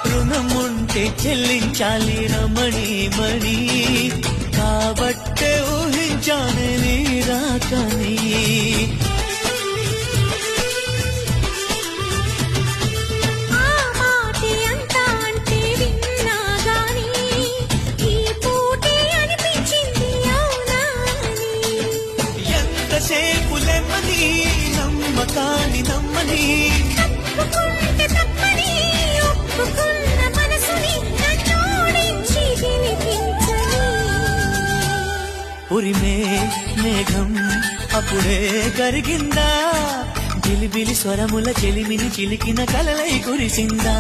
రుణముంటే చెల్లించాలి రమణి మణి కాబట్టే ఊహించానే నీ రాకని సేపులెమ్మని నమ్మకాని నమ్మని ఉరిమే మేఘం అప్పుడే కరిగిందా బిలిబిలి స్వరముల చెలిమిని చిలికిన కలలై కురిసిందా